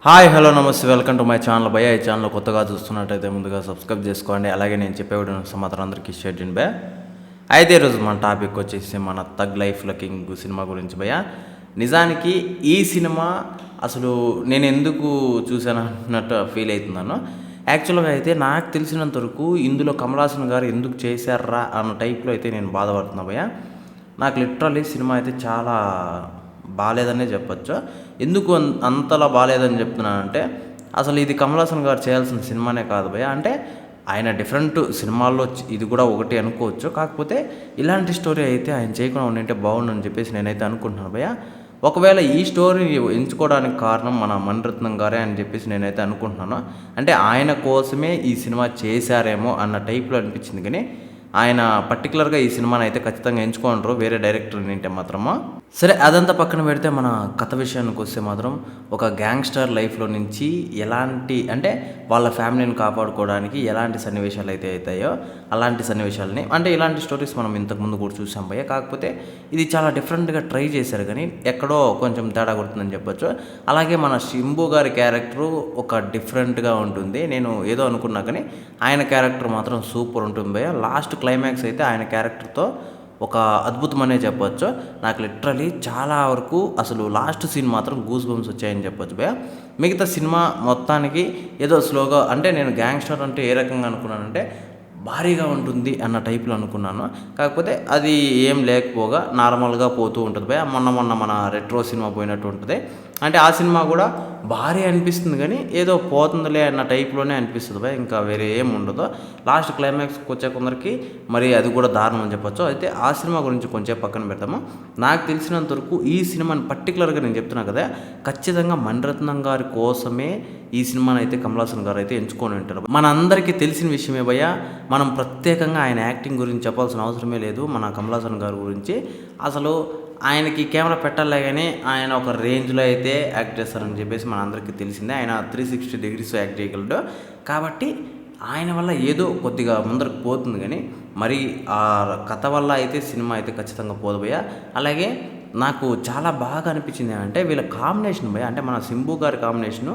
Hi hello నమస్తే welcome to my channel భయ. ఈ ఛానల్ కొత్తగా చూస్తున్నట్టయితే ముందుగా సబ్స్క్రైబ్ చేసుకోండి. అలాగే నేను చెప్పే వీడియో సమాచారం అందరికీ షేర్ చేయండి భయ. అయితే ఈరోజు మన టాపిక్ వచ్చేసి మన థగ్ లైఫ్లో కింగ్ సినిమా గురించి భయ. నిజానికి ఈ సినిమా అసలు నేను ఎందుకు చూసాను అన్నట్టు ఫీల్ అవుతున్నాను. యాక్చువల్గా అయితే నాకు తెలిసినంత వరకు ఇందులో కమల్ హాసన్ గారు ఎందుకు చేశారా అన్న టైప్లో అయితే నేను బాధపడుతున్నా భయ. నాకు లిటరల్లీ సినిమా అయితే చాలా బాగాలేదనే చెప్పొచ్చు. ఎందుకు అంతలా బాగాలేదని చెప్తున్నానంటే అసలు ఇది కమల్ హాసన్ గారు చేయాల్సిన సినిమానే కాదు భయ. అంటే ఆయన డిఫరెంట్ సినిమాల్లో ఇది కూడా ఒకటి అనుకోవచ్చు. కాకపోతే ఇలాంటి స్టోరీ అయితే ఆయన చేయకుండా ఉండింటే బాగుండని చెప్పేసి నేనైతే అనుకుంటున్నాను భయ. ఒకవేళ ఈ స్టోరీ ఎంచుకోవడానికి కారణం మన మణిరత్నం గారే అని చెప్పేసి నేనైతే అనుకుంటున్నాను. అంటే ఆయన కోసమే ఈ సినిమా చేశారేమో అన్న టైప్లో అనిపించింది. కానీ ఆయన పర్టికులర్గా ఈ సినిమాని అయితే ఖచ్చితంగా ఎంచుకోండ్రు వేరే డైరెక్టర్ నింటే మాత్రమా. సరే అదంతా పక్కన పెడితే మన కథ విషయానికి వస్తే మాత్రం ఒక గ్యాంగ్స్టర్ లైఫ్లో నుంచి ఎలాంటి అంటే వాళ్ళ ఫ్యామిలీని కాపాడుకోవడానికి ఎలాంటి సన్నివేశాలు అయితే అవుతాయో అలాంటి సన్నివేశాలని అంటే ఇలాంటి స్టోరీస్ మనం ఇంతకుముందు కూడా చూసాం భయ్య. కాకపోతే ఇది చాలా డిఫరెంట్గా ట్రై చేశారు కానీ ఎక్కడో కొంచెం తేడా కొడుతుందని చెప్పొచ్చు. అలాగే మన శంభు గారి క్యారెక్టరు ఒక డిఫరెంట్గా ఉంటుంది. నేను ఏదో అనుకున్నా కానీ ఆయన క్యారెక్టర్ మాత్రం సూపర్ ఉంటుంది భయ్య. లాస్ట్ క్లైమాక్స్ అయితే ఆయన క్యారెక్టర్తో ఒక అద్భుతం అనే చెప్పొచ్చు. నాకు లిటరలీ చాలా వరకు అసలు లాస్ట్ సీన్ మాత్రం గూస్ బంప్స్ వచ్చాయని చెప్పొచ్చు భయ. మిగతా సినిమా మొత్తానికి ఏదో స్లోగా అంటే నేను గ్యాంగ్స్టర్ అంటే ఏ రకంగా అనుకున్నానంటే భారీగా ఉంటుంది అన్న టైప్లో అనుకున్నాను. కాకపోతే అది ఏం లేకపోగా నార్మల్గా పోతూ ఉంటుంది భయ. మొన్న మన రెట్రో సినిమా పోయినట్టు ఉంటుంది. అంటే ఆ సినిమా కూడా భారీ అనిపిస్తుంది కానీ ఏదో పోతుందిలే అన్న టైప్లోనే అనిపిస్తుంది భయ. ఇంకా వేరే ఏం ఉండదు. లాస్ట్ క్లైమాక్స్కి వచ్చే కొందరికి మరి అది కూడా దారుణం అని చెప్పొచ్చు. అయితే ఆ సినిమా గురించి కొంచెం పక్కన పెడతాము. నాకు తెలిసినంత వరకు ఈ సినిమాని పర్టికులర్గా నేను చెప్తున్నా కదా, ఖచ్చితంగా మణిరత్నం గారి కోసమే ఈ సినిమాని అయితే కమల్ హాసన్ గారు అయితే ఎంచుకొని ఉంటారు. మన అందరికీ తెలిసిన విషయమే భయ్య. మనం ప్రత్యేకంగా ఆయన యాక్టింగ్ గురించి చెప్పాల్సిన అవసరమే లేదు. మన కమల్ హాసన్ గారి గురించి అసలు ఆయనకి కెమెరా పెట్టాలే కానీ ఆయన ఒక రేంజ్లో అయితే యాక్ట్ చేస్తారని చెప్పేసి మన అందరికీ తెలిసిందే. ఆయన 360 degrees యాక్ట్ చేయగలడు. కాబట్టి ఆయన వల్ల ఏదో కొద్దిగా ముందరకు పోతుంది కానీ మరి ఆ కథ వల్ల అయితే సినిమా అయితే ఖచ్చితంగా పోదు భయ్య. అలాగే నాకు చాలా బాగా అనిపించింది అంటే వీళ్ళ కాంబినేషన్ భయ్య. అంటే మన శంభు గారి కాంబినేషను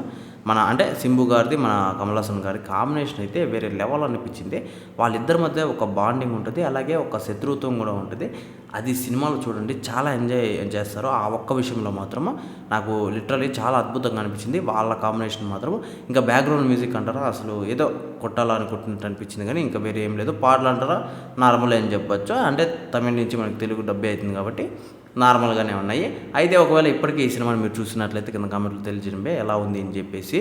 అంటే శంభు గారిది మన కమల్ హాసన్ గారి కాంబినేషన్ అయితే వేరే లెవెల్ అనిపించింది. వాళ్ళిద్దరి మధ్య ఒక బాండింగ్ ఉంటుంది. అలాగే ఒక శత్రుత్వం కూడా ఉంటుంది. అది సినిమాలో చూడండి చాలా ఎంజాయ్ చేస్తారు. ఆ ఒక్క విషయంలో మాత్రము నాకు లిటరలీ చాలా అద్భుతంగా అనిపించింది వాళ్ళ కాంబినేషన్ మాత్రము. ఇంకా బ్యాక్గ్రౌండ్ మ్యూజిక్ అంటారా అసలు ఏదో కొట్టాలనుకుంటున్నట్టు అనిపించింది కానీ ఇంకా వేరే ఏం లేదు. పాటలు అంటారా నార్మల్ అని చెప్పొచ్చు. అంటే తమిళ నుంచి మనకి తెలుగు డబ్బే అవుతుంది కాబట్టి నార్మల్గానే ఉన్నాయి. అయితే ఒకవేళ ఇప్పటికీ ఈ సినిమాని మీరు చూసినట్లయితే కింద కామెంట్లో తెలియజేయండి ఎలా ఉంది అని చెప్పేసి.